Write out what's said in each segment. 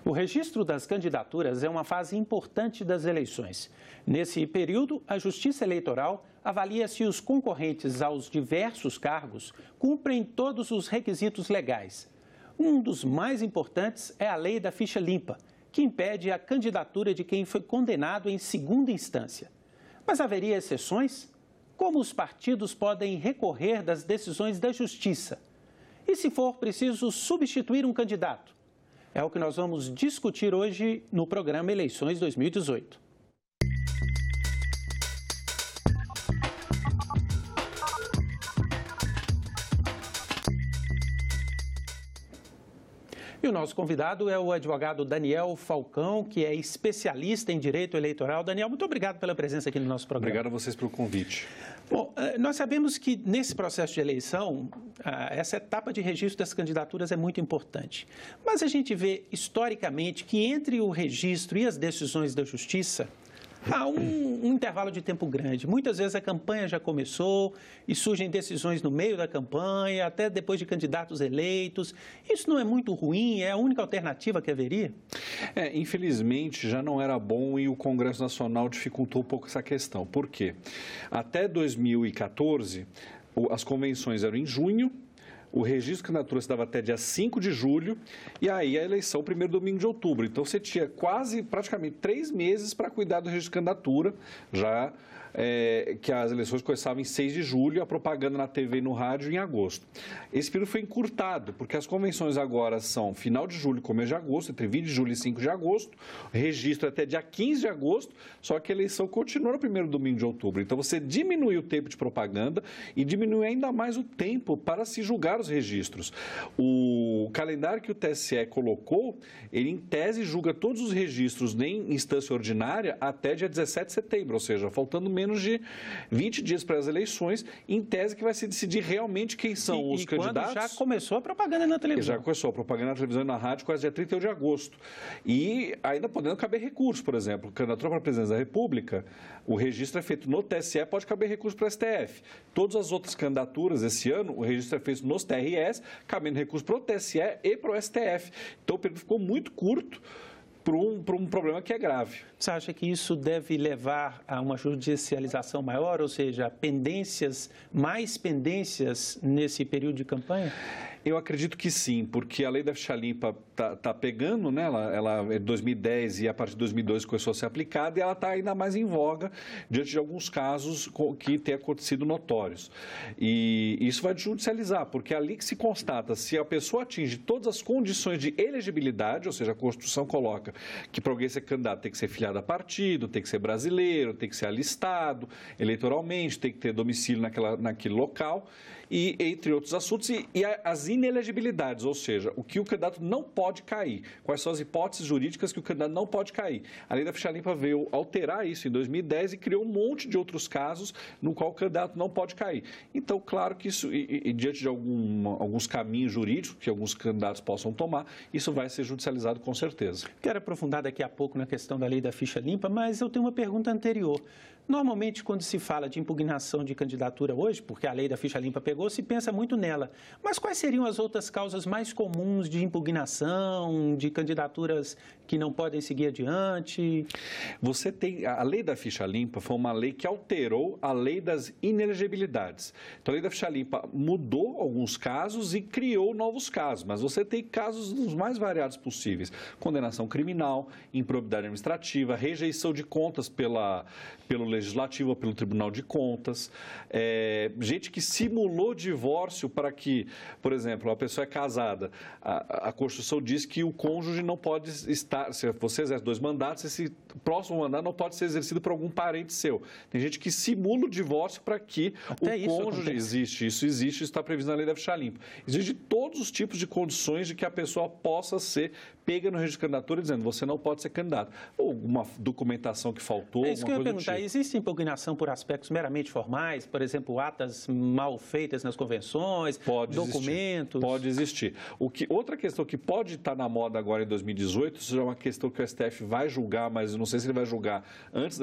O registro das candidaturas é uma fase importante das eleições. Nesse período, a Justiça Eleitoral avalia se os concorrentes aos diversos cargos cumprem todos os requisitos legais. Um dos mais importantes é a Lei da Ficha Limpa, que impede a candidatura de quem foi condenado em segunda instância. Mas haveria exceções? Como os partidos podem recorrer das decisões da Justiça? E se for preciso substituir um candidato? É o que nós vamos discutir hoje no programa Eleições 2018. E o nosso convidado é o advogado Daniel Falcão, que é especialista em direito eleitoral. Daniel, muito obrigado pela presença aqui no nosso programa. Obrigado a vocês pelo convite. Bom, nós sabemos que nesse processo de eleição, essa etapa de registro das candidaturas é muito importante. Mas a gente vê historicamente que entre o registro e as decisões da Justiça, há um intervalo de tempo grande. Muitas vezes a campanha já começou e surgem decisões no meio da campanha, até depois de candidatos eleitos. Isso não é muito ruim? É a única alternativa que haveria? Infelizmente, já não era bom e o Congresso Nacional dificultou um pouco essa questão. Por quê? Até 2014, as convenções eram em junho, o registro de candidatura se dava até dia 5 de julho e aí a eleição, primeiro domingo de outubro. Então, você tinha praticamente 3 meses para cuidar do registro de candidatura, já que as eleições começavam em 6 de julho, a propaganda na TV e no rádio em agosto. Esse período foi encurtado, porque as convenções agora são final de julho e começo de agosto, entre 20 de julho e 5 de agosto, o registro é até dia 15 de agosto, só que a eleição continua no primeiro domingo de outubro. Então, você diminui o tempo de propaganda e diminui ainda mais o tempo para se julgar os registros. O calendário que o TSE colocou, ele em tese julga todos os registros em instância ordinária até dia 17 de setembro, ou seja, faltando menos de 20 dias para as eleições, em tese que vai se decidir realmente quem são os candidatos. Já começou a propaganda na televisão. Já começou a propaganda na televisão e na rádio quase dia 31 de agosto. E ainda podendo caber recurso, por exemplo, candidatura para a presidência da República, o registro é feito no TSE, pode caber recurso para o STF. Todas as outras candidaturas esse ano, o registro é feito nos TRS, cabendo recurso para o TSE e para o STF. Então, o período ficou muito curto para um problema que é grave. Você acha que isso deve levar a uma judicialização maior, ou seja, mais pendências nesse período de campanha? Eu acredito que sim, porque a lei da ficha limpa está pegando, né? Ela é de 2010 e a partir de 2012 começou a ser aplicada e ela está ainda mais em voga diante de alguns casos que têm acontecido notórios. E isso vai judicializar, porque é ali que se constata se a pessoa atinge todas as condições de elegibilidade, ou seja, a Constituição coloca que para alguém ser candidato tem que ser filiado a partido, tem que ser brasileiro, tem que ser alistado eleitoralmente, tem que ter domicílio naquele local, e entre outros assuntos, e as inelegibilidades, ou seja, o que o candidato não pode cair, quais são as hipóteses jurídicas que o candidato não pode cair. A lei da ficha limpa veio alterar isso em 2010 e criou um monte de outros casos no qual o candidato não pode cair. Então, claro que isso, e diante de alguns caminhos jurídicos que alguns candidatos possam tomar, isso vai ser judicializado com certeza. Quero aprofundar daqui a pouco na questão da lei da ficha limpa, mas eu tenho uma pergunta anterior. Normalmente, quando se fala de impugnação de candidatura hoje, porque a lei da ficha limpa pegou, se pensa muito nela. Mas quais seriam as outras causas mais comuns de impugnação, de candidaturas que não podem seguir adiante? Você tem a lei da ficha limpa foi uma lei que alterou a lei das inelegibilidades. Então, a lei da ficha limpa mudou alguns casos e criou novos casos, mas você tem casos dos mais variados possíveis. Condenação criminal, improbidade administrativa, rejeição de contas pelo Legislativo ou pelo Tribunal de Contas, gente que simulou divórcio para que, por exemplo, a pessoa é casada, a Constituição diz que o cônjuge não pode estar, se você exerce 2 mandatos, esse próximo mandato não pode ser exercido por algum parente seu. Tem gente que simula o divórcio para que até o cônjuge existe, isso está previsto na lei da ficha limpa. Existe todos os tipos de condições de que a pessoa possa ser pega no registro de candidatura dizendo você não pode ser candidato. Ou uma documentação que faltou, isso que eu ia perguntar. tipo. existe impugnação por aspectos meramente formais, por exemplo, atas mal feitas nas convenções, documentos? Pode existir. Outra questão que pode estar na moda agora em 2018, isso é uma questão que o STF vai julgar, mas eu não sei se ele vai julgar antes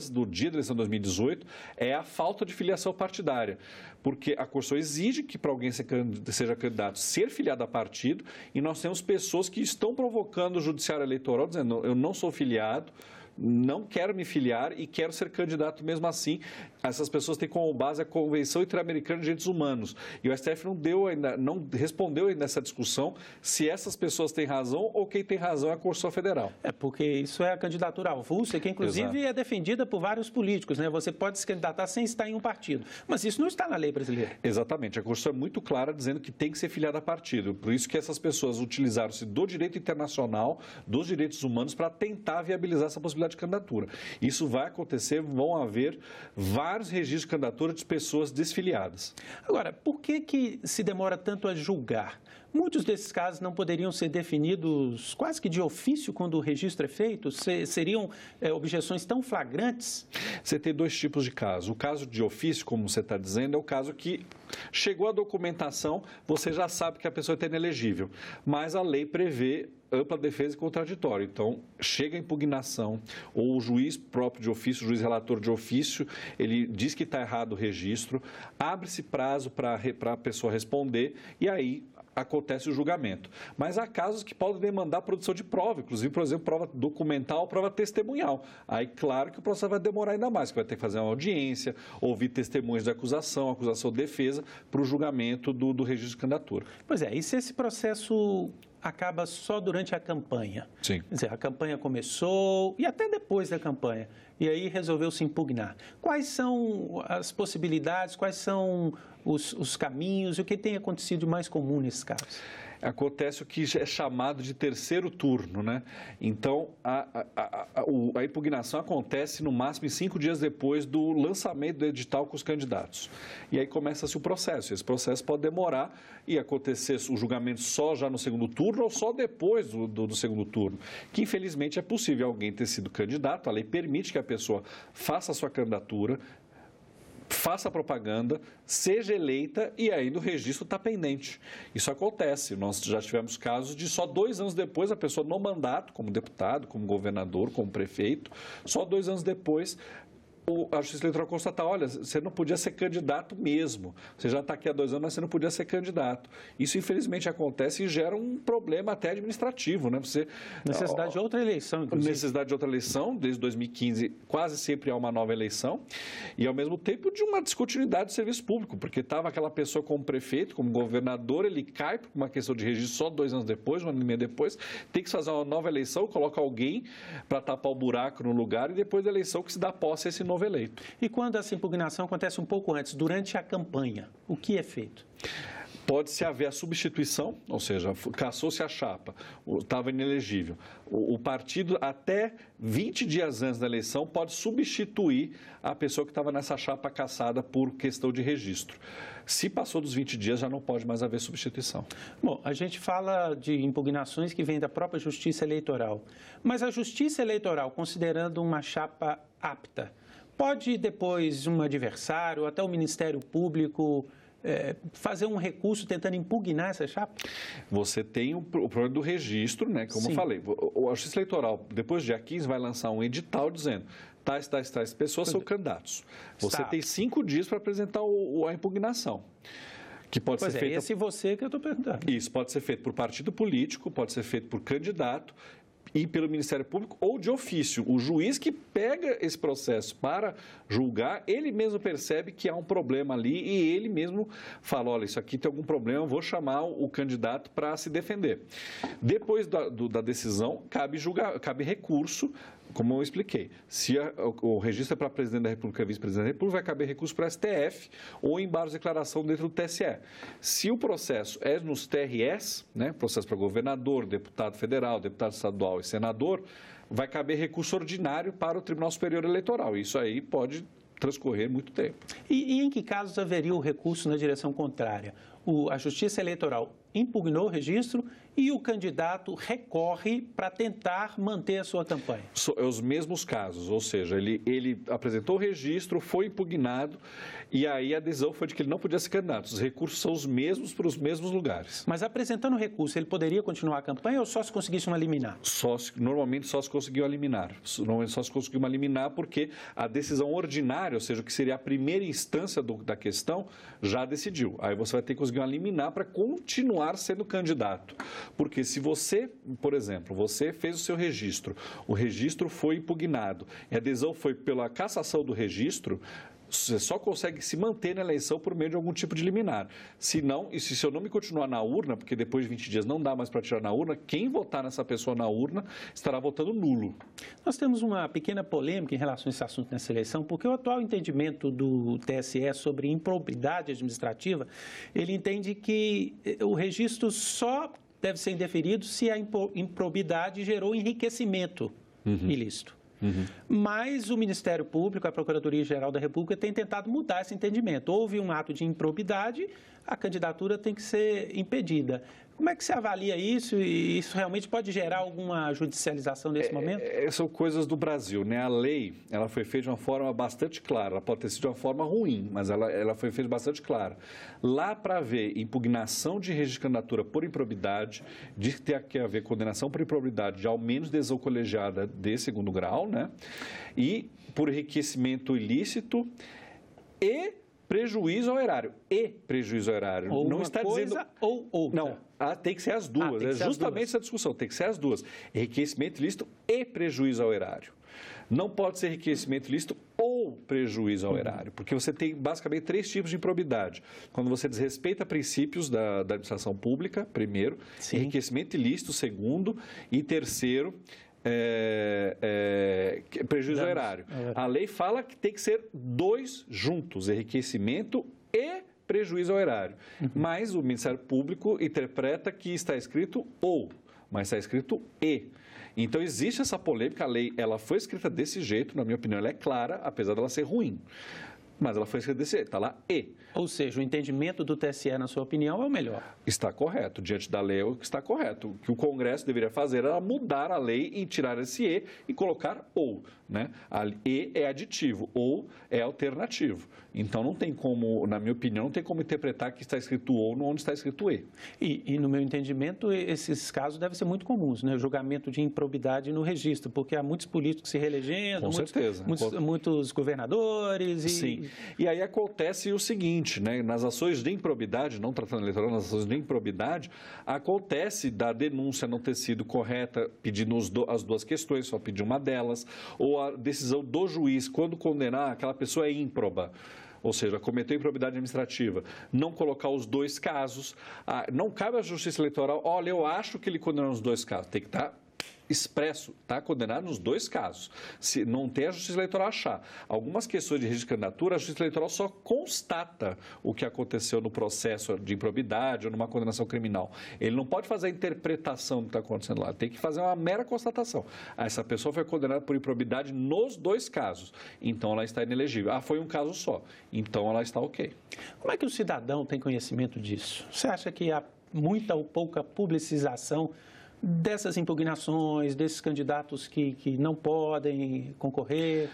do dia da eleição de 2018, é a falta de filiação partidária. Porque a Constituição exige que para alguém seja candidato ser filiado a partido, e nós temos pessoas que estão provocando o judiciário eleitoral dizendo: eu não sou filiado, não quero me filiar e quero ser candidato mesmo assim. Essas pessoas têm como base a Convenção Interamericana de Direitos Humanos. E o STF não respondeu ainda nessa discussão se essas pessoas têm razão ou quem tem razão é a Constituição Federal. Porque isso é a candidatura avulsa, que inclusive é defendida por vários políticos, né? Você pode se candidatar sem estar em um partido. Mas isso não está na lei brasileira. Exatamente. A Constituição é muito clara dizendo que tem que ser filiado a partido. Por isso que essas pessoas utilizaram-se do direito internacional, dos direitos humanos, para tentar viabilizar essa possibilidade de candidatura. Isso vai acontecer, vão haver vários registros de candidatura de pessoas desfiliadas. Agora, por que se demora tanto a julgar? Muitos desses casos não poderiam ser definidos quase que de ofício quando o registro é feito? Seriam objeções tão flagrantes? Você tem dois tipos de casos. O caso de ofício, como você está dizendo, é o caso que chegou a documentação, você já sabe que a pessoa é inelegível, mas a lei prevê ampla defesa e contraditório. Então, chega a impugnação, ou o juiz próprio de ofício, o juiz relator de ofício, ele diz que está errado o registro, abre-se prazo para a pessoa responder e aí acontece o julgamento. Mas há casos que podem demandar produção de prova, inclusive, por exemplo, prova documental, prova testemunhal. Aí, claro que o processo vai demorar ainda mais, que vai ter que fazer uma audiência, ouvir testemunhos de acusação defesa, para o julgamento do registro de candidatura. Pois é, e se esse processo acaba só durante a campanha? Sim. Quer dizer, a campanha começou e até depois da campanha, e aí resolveu se impugnar. Quais são as possibilidades, quais são os caminhos e o que tem acontecido de mais comum nesses casos? Acontece o que é chamado de terceiro turno, né? Então, a impugnação acontece no máximo em 5 dias depois do lançamento do edital com os candidatos. E aí começa-se o processo. Esse processo pode demorar e acontecer o julgamento só já no segundo turno ou só depois do segundo turno, que infelizmente é possível alguém ter sido candidato, a lei permite que a pessoa faça a sua candidatura, faça propaganda, seja eleita e ainda o registro está pendente. Isso acontece. Nós já tivemos casos de só 2 anos depois, a pessoa no mandato, como deputado, como governador, como prefeito, só 2 anos depois, a Justiça Eleitoral constatar: olha, você não podia ser candidato mesmo. Você já está aqui há 2 anos, mas você não podia ser candidato. Isso, infelizmente, acontece e gera um problema até administrativo, né? Necessidade de outra eleição, inclusive. Necessidade de outra eleição. Desde 2015, quase sempre há uma nova eleição. E, ao mesmo tempo, de uma descontinuidade do serviço público, porque estava aquela pessoa como prefeito, como governador, ele cai por uma questão de registro só 2 anos depois, 1 ano e meio depois, tem que fazer uma nova eleição, coloca alguém para tapar o buraco no lugar e depois da eleição que se dá posse a esse novo eleito. E quando essa impugnação acontece um pouco antes, durante a campanha, o que é feito? Pode-se haver a substituição, ou seja, cassou-se a chapa, estava inelegível. O partido, até 20 dias antes da eleição, pode substituir a pessoa que estava nessa chapa cassada por questão de registro. Se passou dos 20 dias, já não pode mais haver substituição. Bom, a gente fala de impugnações que vêm da própria Justiça Eleitoral. Mas a Justiça Eleitoral, considerando uma chapa apta, pode depois um adversário, até o Ministério Público, fazer um recurso tentando impugnar essa chapa? Você tem o problema do registro, né? Como eu falei, a Justiça Eleitoral, depois do dia 15, vai lançar um edital dizendo: tais pessoas são candidatos. Você tem 5 dias para apresentar a impugnação. Que pode ser feita... esse você que eu estou perguntando. Isso, pode ser feito por partido político, pode ser feito por candidato e pelo Ministério Público ou de ofício. O juiz que pega esse processo para julgar, ele mesmo percebe que há um problema ali e ele mesmo fala: olha, isso aqui tem algum problema, vou chamar o candidato para se defender. Depois da decisão, cabe recurso, como eu expliquei. Se o registro é para presidente da República e vice-presidente da República, vai caber recurso para o STF ou embargo de declaração dentro do TSE. Se o processo é nos TRS, né, processo para governador, deputado federal, deputado estadual e senador, vai caber recurso ordinário para o Tribunal Superior Eleitoral. Isso aí pode transcorrer muito tempo. E em que casos haveria o recurso na direção contrária? a Justiça Eleitoral impugnou o registro e o candidato recorre para tentar manter a sua campanha. É os mesmos casos, ou seja, ele apresentou o registro, foi impugnado e aí a decisão foi de que ele não podia ser candidato. Os recursos são os mesmos para os mesmos lugares. Mas apresentando o recurso, ele poderia continuar a campanha ou só se conseguisse uma liminar? Normalmente só se conseguiu uma liminar. Normalmente só se conseguiu uma liminar porque a decisão ordinária, ou seja, o que seria a primeira instância da questão, já decidiu. Aí você vai ter que conseguir uma liminar para continuar sendo candidato. Porque se você, por exemplo, você fez o seu registro, o registro foi impugnado e a decisão foi pela cassação do registro, você só consegue se manter na eleição por meio de algum tipo de liminar. Se não, e se seu nome continuar na urna, porque depois de 20 dias não dá mais para tirar na urna, quem votar nessa pessoa na urna estará votando nulo. Nós temos uma pequena polêmica em relação a esse assunto nessa eleição, porque o atual entendimento do TSE sobre improbidade administrativa, ele entende que o registro só deve ser indeferido se a improbidade gerou enriquecimento ilícito. Mas o Ministério Público, a Procuradoria-Geral da República, tem tentado mudar esse entendimento. Houve um ato de improbidade, a candidatura tem que ser impedida. Como é que você avalia isso e isso realmente pode gerar alguma judicialização nesse momento? São coisas do Brasil, né? A lei, ela foi feita de uma forma bastante clara. Ela pode ter sido de uma forma ruim, mas ela foi feita bastante clara. Lá para haver impugnação de registro de candidatura por improbidade, diz que tem que haver condenação por improbidade de ao menos decisão colegiada de segundo grau, né? E por enriquecimento ilícito e prejuízo ao erário. E prejuízo ao erário. Ou não uma está coisa dizendo ou outra. Não, tem que ser as duas. É justamente essa discussão. Tem que ser as duas. Enriquecimento ilícito e prejuízo ao erário. Não pode ser enriquecimento ilícito ou prejuízo ao erário, porque você tem basicamente 3 tipos de improbidade. Quando você desrespeita princípios da administração pública, primeiro, Sim. Enriquecimento ilícito, segundo, e terceiro, prejuízo ao erário. A lei fala que tem que ser 2 juntos, enriquecimento e prejuízo ao erário. Mas o Ministério Público interpreta que está escrito ou, mas está escrito e. Então, existe essa polêmica, a lei ela foi escrita desse jeito, na minha opinião, ela é clara, apesar dela ser ruim. Mas ela foi escrita desse jeito, está lá e. Ou seja, o entendimento do TSE, na sua opinião, é o melhor. Está correto. Diante da lei, está correto. O que o Congresso deveria fazer era mudar a lei e tirar esse e e colocar ou. Né? A e é aditivo, ou é alternativo. Então, não tem como, na minha opinião, não tem como interpretar que está escrito ou onde está escrito e. E no meu entendimento, esses casos devem ser muito comuns, né? O julgamento de improbidade no registro, porque há muitos políticos se reelegendo, com certeza. Muitos governadores. Sim. E aí acontece o seguinte, né? Nas ações de improbidade, não tratando eleitoral, nas ações de improbidade, acontece da denúncia não ter sido correta, pedindo as 2 questões, só pedir uma delas, ou a decisão do juiz, quando condenar, aquela pessoa é ímproba. Ou seja, cometeu improbidade administrativa, não colocar os 2 casos, não cabe à Justiça Eleitoral, olha, eu acho que ele condenou os 2 casos, tem que estar expresso, está condenado nos 2 casos. Se não tem a Justiça Eleitoral achar. Algumas questões de registro de candidatura, a Justiça Eleitoral só constata o que aconteceu no processo de improbidade ou numa condenação criminal. Ele não pode fazer a interpretação do que está acontecendo lá, tem que fazer uma mera constatação. Essa pessoa foi condenada por improbidade nos 2 casos, então ela está inelegível. Foi um caso só, então ela está ok. Como é que o cidadão tem conhecimento disso? Você acha que há muita ou pouca publicização dessas impugnações, desses candidatos que não podem concorrer?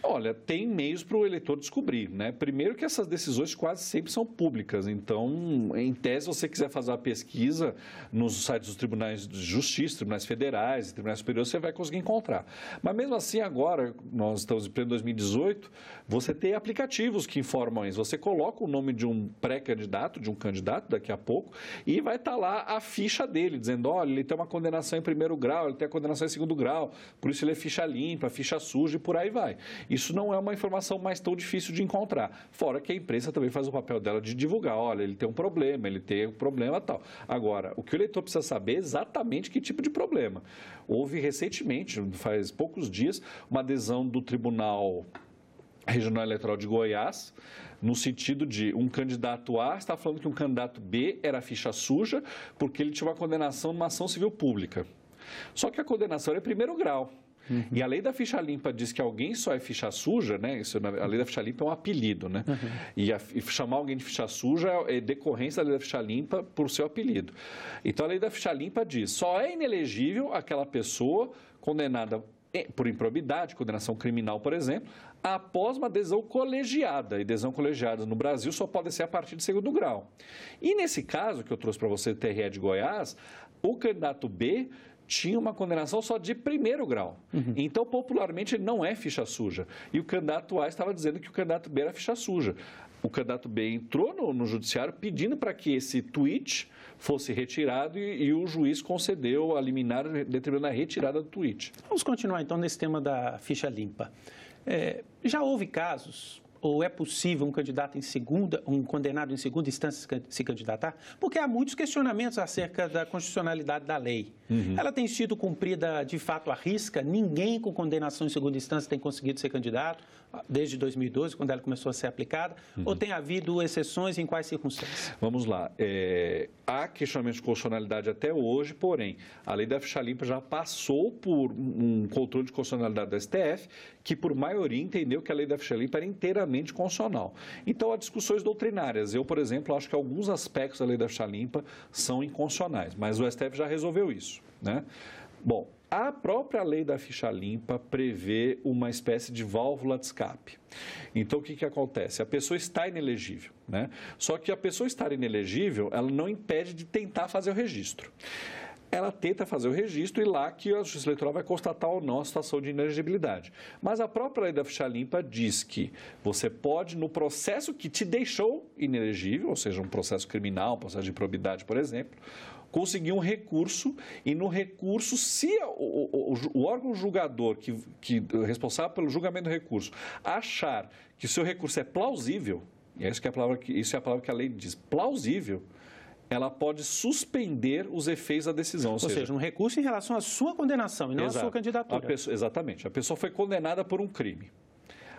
Olha, tem meios para o eleitor descobrir, né? Primeiro que essas decisões quase sempre são públicas, então, em tese, se você quiser fazer uma pesquisa nos sites dos tribunais de justiça, tribunais federais e tribunais superiores, você vai conseguir encontrar. Mas mesmo assim, agora, nós estamos em pleno 2018, você tem aplicativos que informam isso. Você coloca o nome de um pré-candidato, de um candidato daqui a pouco, e vai estar lá a ficha dele, dizendo, olha, ele tem uma condenação em 1º grau, ele tem a condenação em 2º grau, por isso ele é ficha limpa, ficha suja e por aí vai. Isso não é uma informação mais tão difícil de encontrar. Fora que a imprensa também faz o papel dela de divulgar. Olha, ele tem um problema e tal. Agora, o que o eleitor precisa saber é exatamente que tipo de problema. Houve recentemente, faz poucos dias, uma adesão do Tribunal Regional Eleitoral de Goiás, no sentido de um candidato A está falando que um candidato B era ficha suja porque ele tinha uma condenação numa ação civil pública. Só que a condenação era em 1º grau. E a lei da ficha limpa diz que alguém só é ficha suja, né? A lei da ficha limpa é um apelido, né? E chamar alguém de ficha suja é decorrência da lei da ficha limpa por seu apelido. Então, a lei da ficha limpa diz, só é inelegível aquela pessoa condenada por improbidade, condenação criminal, por exemplo, após uma adesão colegiada. E adesão colegiada no Brasil só pode ser a partir de segundo grau. E nesse caso que eu trouxe para você, TRE de Goiás, o candidato B tinha uma condenação só de primeiro grau. Então, popularmente, ele não é ficha suja. E o candidato A estava dizendo que o candidato B era ficha suja. O candidato B entrou no judiciário pedindo para que esse tweet fosse retirado e o juiz concedeu a liminar determinando a retirada do tweet. Vamos continuar, então, nesse tema da ficha limpa. Já houve casos, ou é possível um condenado em segunda instância se candidatar? Porque há muitos questionamentos acerca da constitucionalidade da lei. Ela tem sido cumprida de fato à risca? Ninguém com condenação em segunda instância tem conseguido ser candidato desde 2012, quando ela começou a ser aplicada? Ou tem havido exceções em quais circunstâncias? Vamos lá. Há questionamento de constitucionalidade até hoje, porém, a lei da ficha limpa já passou por um controle de constitucionalidade do STF, que por maioria entendeu que a lei da ficha limpa era inteiramente constitucional. Então, há discussões doutrinárias. Eu, por exemplo, acho que alguns aspectos da lei da ficha limpa são inconstitucionais, mas o STF já resolveu isso, né? Bom, a própria lei da ficha limpa prevê uma espécie de válvula de escape. Então, o que acontece? A pessoa está inelegível, né? Só que a pessoa estar inelegível, ela não impede de tentar fazer o registro. Ela tenta fazer o registro e lá que a Justiça Eleitoral vai constatar ou não a situação de inelegibilidade. Mas a própria lei da ficha limpa diz que você pode, no processo que te deixou inelegível, ou seja, um processo criminal, um processo de improbidade, por exemplo, conseguir um recurso e no recurso, se o órgão julgador que é responsável pelo julgamento do recurso achar que o seu recurso é plausível, e isso é a palavra que a lei diz, plausível, ela pode suspender os efeitos da decisão. Ou seja, um recurso em relação à sua condenação e não à sua candidatura. Exatamente. A pessoa foi condenada por um crime.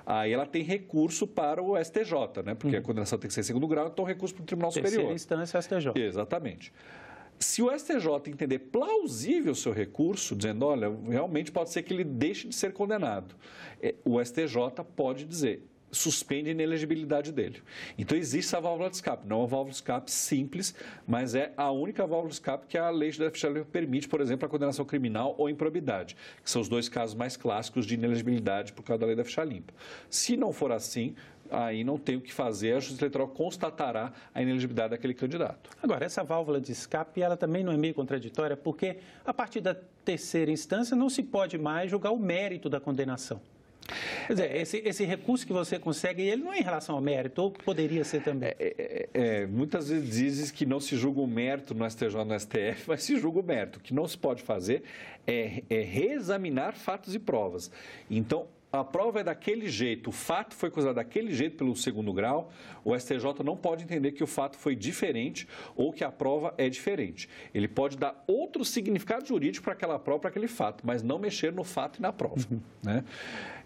Aí ela tem recurso para o STJ, né? Porque a condenação tem que ser em segundo grau, então recurso para o Tribunal Superior. Terceira instância, STJ. Exatamente. Se o STJ entender plausível o seu recurso, dizendo, olha, realmente pode ser que ele deixe de ser condenado, o STJ pode dizer, suspende a inelegibilidade dele. Então, existe a válvula de escape. Não é uma válvula de escape simples, mas é a única válvula de escape que a lei da ficha limpa permite, por exemplo, a condenação criminal ou improbidade, que são os dois casos mais clássicos de inelegibilidade por causa da lei da ficha limpa. Se não for assim, aí não tem o que fazer, a Justiça Eleitoral constatará a inelegibilidade daquele candidato. Agora, essa válvula de escape, ela também não é meio contraditória, porque a partir da terceira instância não se pode mais julgar o mérito da condenação. Quer dizer, esse recurso que você consegue, ele não é em relação ao mérito, ou poderia ser também? Muitas vezes dizes que não se julga o mérito no STJ e no STF, mas se julga o mérito. O que não se pode fazer é reexaminar fatos e provas. Então, a prova é daquele jeito, o fato foi considerado daquele jeito pelo segundo grau, o STJ não pode entender que o fato foi diferente ou que a prova é diferente. Ele pode dar outro significado jurídico para aquela prova, para aquele fato, mas não mexer no fato e na prova, né?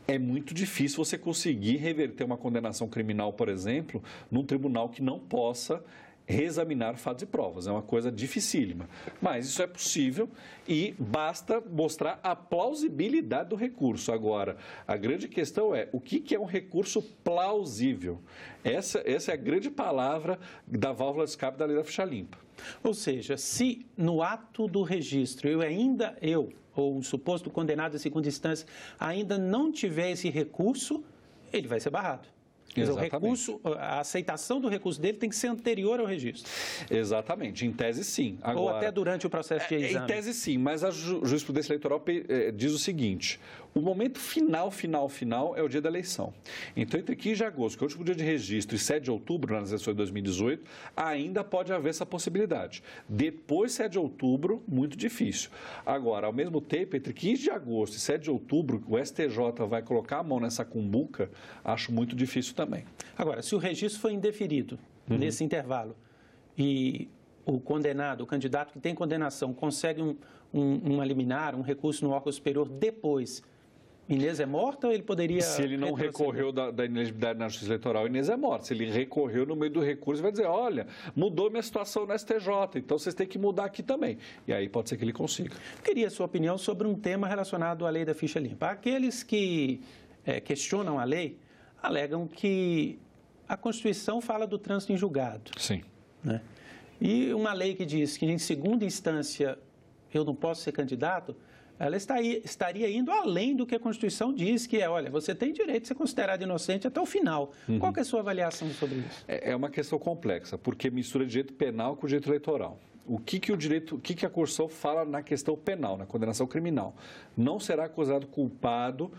É muito difícil você conseguir reverter uma condenação criminal, por exemplo, num tribunal que não possa reexaminar fatos e provas. É uma coisa dificílima. Mas isso é possível e basta mostrar a plausibilidade do recurso. Agora, a grande questão é o que é um recurso plausível? Essa é a grande palavra da válvula de escape da lei da ficha limpa. Ou seja, se no ato do registro eu ou um suposto condenado em segunda instância, ainda não tiver esse recurso, ele vai ser barrado. Exatamente. A aceitação do recurso dele tem que ser anterior ao registro. Exatamente, em tese sim. Agora, ou até durante o processo de exame. Em tese sim, mas a jurisprudência eleitoral diz o seguinte, o momento final é o dia da eleição. Então, entre 15 de agosto, que é o último dia de registro, e 7 de outubro, nas eleições de 2018, ainda pode haver essa possibilidade. Depois, 7 de outubro, muito difícil. Agora, ao mesmo tempo, entre 15 de agosto e 7 de outubro, o STJ vai colocar a mão nessa cumbuca, acho muito difícil também. Agora, se o registro foi indeferido nesse intervalo e o condenado, o candidato que tem condenação, consegue uma liminar, um recurso no órgão superior depois, Inês é morta ou ele poderia... Se ele não recorreu da inelegibilidade na Justiça Eleitoral, Inês é morta. Se ele recorreu no meio do recurso, vai dizer, olha, mudou minha situação no STJ, então vocês têm que mudar aqui também. E aí pode ser que ele consiga. Queria a sua opinião sobre um tema relacionado à lei da ficha limpa. Aqueles que questionam a lei alegam que a Constituição fala do trânsito em julgado. Sim. Né? E uma lei que diz que em segunda instância eu não posso ser candidato, ela estaria indo além do que a Constituição diz, que olha, você tem direito de ser considerado inocente até o final. Uhum. Qual que é a sua avaliação sobre isso? É uma questão complexa, porque mistura direito penal com direito eleitoral. O que a Constituição fala na questão penal, na condenação criminal? Não será acusado culpado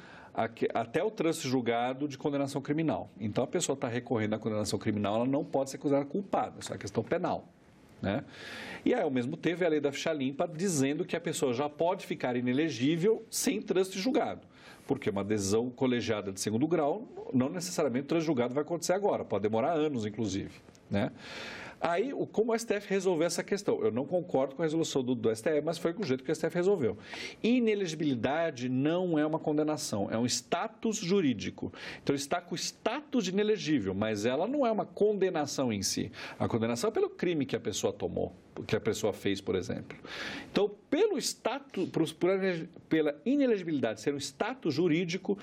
até o trânsito julgado de condenação criminal. Então, a pessoa está recorrendo à condenação criminal, ela não pode ser acusada culpada, isso é uma questão penal. Né? E aí, ao mesmo tempo, a lei da ficha limpa dizendo que a pessoa já pode ficar inelegível sem trânsito julgado, porque uma decisão colegiada de segundo grau, não necessariamente o trânsito julgado vai acontecer agora, pode demorar anos, inclusive. Né? Aí, como o STF resolveu essa questão? Eu não concordo com a resolução do STF, mas foi com o jeito que o STF resolveu. Inelegibilidade não é uma condenação, é um status jurídico. Então, ele está com o status de inelegível, mas ela não é uma condenação em si. A condenação é pelo crime que a pessoa tomou, que a pessoa fez, por exemplo. Então, pela inelegibilidade ser um status jurídico,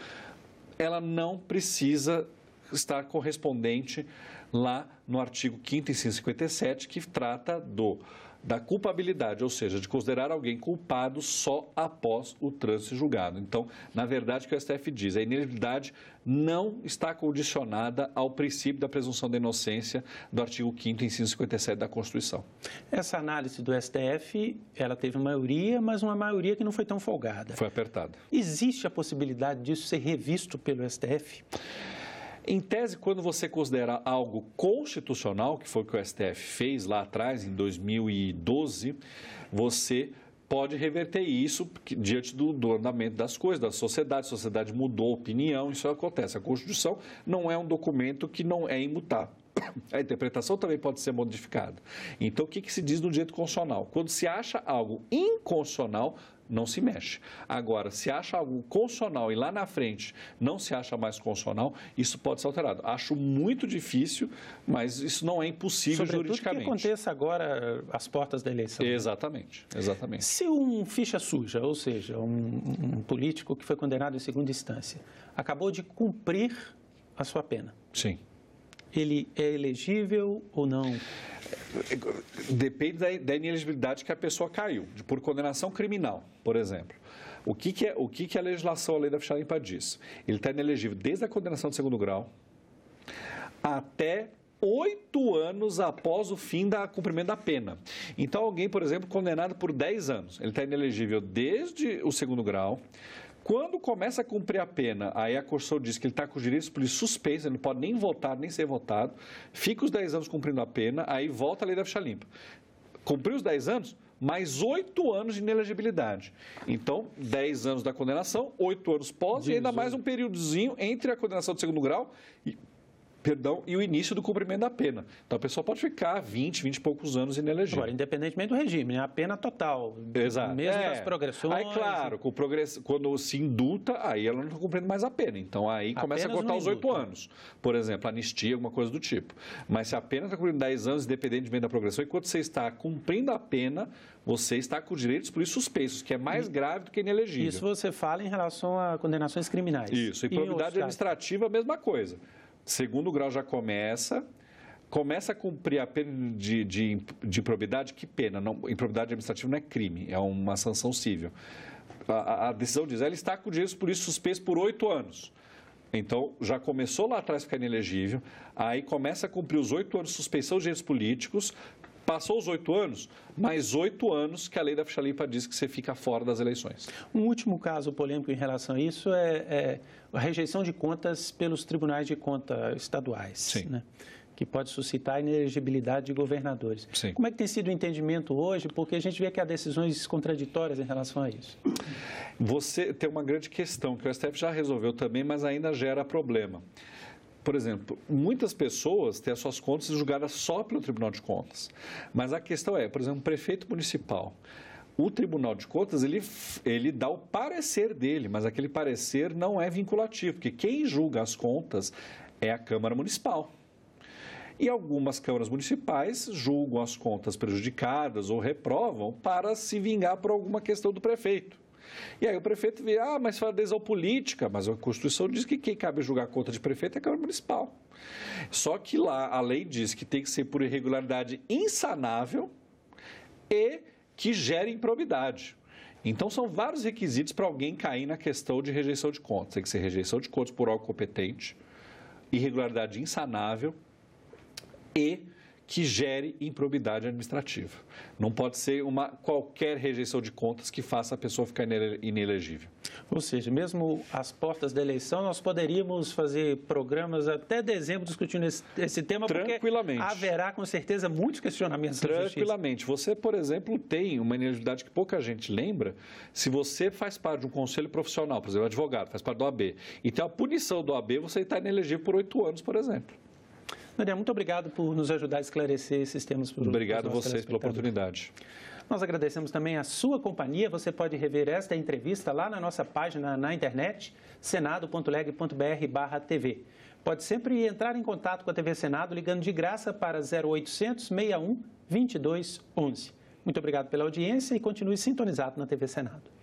ela não precisa estar correspondente lá no artigo 5º, inciso 57, que trata da culpabilidade, ou seja, de considerar alguém culpado só após o trânsito julgado. Então, na verdade, o que o STF diz, a inelegibilidade não está condicionada ao princípio da presunção da inocência do artigo 5º, inciso 57 da Constituição. Essa análise do STF, ela teve maioria, mas uma maioria que não foi tão folgada. Foi apertada. Existe a possibilidade disso ser revisto pelo STF? Em tese, quando você considera algo constitucional, que foi o que o STF fez lá atrás, em 2012, você pode reverter isso diante do andamento das coisas, da sociedade. A sociedade mudou opinião, isso acontece. A Constituição não é um documento que não é imutável. A interpretação também pode ser modificada. Então, o que se diz no direito constitucional? Quando se acha algo inconstitucional, não se mexe. Agora, se acha algo constitucional e lá na frente não se acha mais constitucional, isso pode ser alterado. Acho muito difícil, mas isso não é impossível juridicamente. Sobretudo que aconteça agora às portas da eleição. Exatamente, exatamente. Se um ficha suja, ou seja, um político que foi condenado em segunda instância, acabou de cumprir a sua pena. Sim. Ele é elegível ou não? Depende da inelegibilidade que a pessoa caiu, por condenação criminal, por exemplo. O que a legislação, a lei da ficha limpa diz? Ele está inelegível desde a condenação de segundo grau até 8 anos após o fim do cumprimento da pena. Então, alguém, por exemplo, condenado por 10 anos, ele está inelegível desde o segundo grau. Quando começa a cumprir a pena, aí a Constituição diz que ele está com os direitos políticos suspensos, ele não pode nem votar, nem ser votado, fica os 10 anos cumprindo a pena, aí volta a lei da ficha limpa. Cumpriu os 10 anos, mais 8 anos de inelegibilidade. Então, 10 anos da condenação, 8 anos pós, e ainda mais um períodozinho entre a condenação de segundo grau e o início do cumprimento da pena. Então, a pessoa pode ficar 20 e poucos anos inelegível. Agora, independentemente do regime, né? A pena total. Exato. Mesmo das progressões. Aí, claro, quando se indulta, aí ela não está cumprindo mais a pena. Então, aí começa a contar os 8 anos. Por exemplo, anistia, alguma coisa do tipo. Mas se a pena está cumprindo 10 anos, independentemente da progressão, enquanto você está cumprindo a pena, você está com direitos políticos suspensos, que é mais grave do que inelegível. Isso você fala em relação a condenações criminais. Isso. E probidade administrativa, a mesma coisa. Segundo grau já começa a cumprir a pena de improbidade, que pena? Não, improbidade administrativa não é crime, é uma sanção civil. A decisão diz, ela está com direitos políticos suspensos por 8 anos. Então, já começou lá atrás a ficar inelegível, aí começa a cumprir os 8 anos de suspensão de direitos políticos, passou os 8 anos, mais 8 anos que a lei da ficha limpa diz que você fica fora das eleições. Um último caso polêmico em relação a isso é a rejeição de contas pelos tribunais de conta estaduais. Sim. Né? Que pode suscitar a inelegibilidade de governadores. Sim. Como é que tem sido o entendimento hoje? Porque a gente vê que há decisões contraditórias em relação a isso. Você tem uma grande questão que o STF já resolveu também, mas ainda gera problema. Por exemplo, muitas pessoas têm as suas contas julgadas só pelo Tribunal de Contas. Mas a questão é, por exemplo, um prefeito municipal. o Tribunal de Contas, ele dá o parecer dele, mas aquele parecer não é vinculativo, porque quem julga as contas é a Câmara Municipal. E algumas câmaras municipais julgam as contas prejudicadas ou reprovam para se vingar por alguma questão do prefeito. E aí o prefeito vê, mas foi adesão política, mas a Constituição diz que quem cabe julgar a conta de prefeito é a Câmara Municipal. Só que lá a lei diz que tem que ser por irregularidade insanável e que gere improbidade. Então, são vários requisitos para alguém cair na questão de rejeição de contas. Tem que ser rejeição de contas por órgão competente, irregularidade insanável e que gere improbidade administrativa. Não pode ser qualquer rejeição de contas que faça a pessoa ficar inelegível. Ou seja, mesmo às portas da eleição, nós poderíamos fazer programas até dezembro discutindo esse tema, porque haverá, com certeza, muitos questionamentos na Justiça. Tranquilamente. Você, por exemplo, tem uma inelegibilidade que pouca gente lembra. Se você faz parte de um conselho profissional, por exemplo, advogado, faz parte do OAB, e tem a punição do OAB, você está inelegível por 8 anos, por exemplo. Daniel, muito obrigado por nos ajudar a esclarecer esses temas. Obrigado a vocês pela oportunidade. Nós agradecemos também a sua companhia. Você pode rever esta entrevista lá na nossa página na internet, senado.leg.br/TV. Pode sempre entrar em contato com a TV Senado ligando de graça para 0800 61 22 11. Muito obrigado pela audiência e continue sintonizado na TV Senado.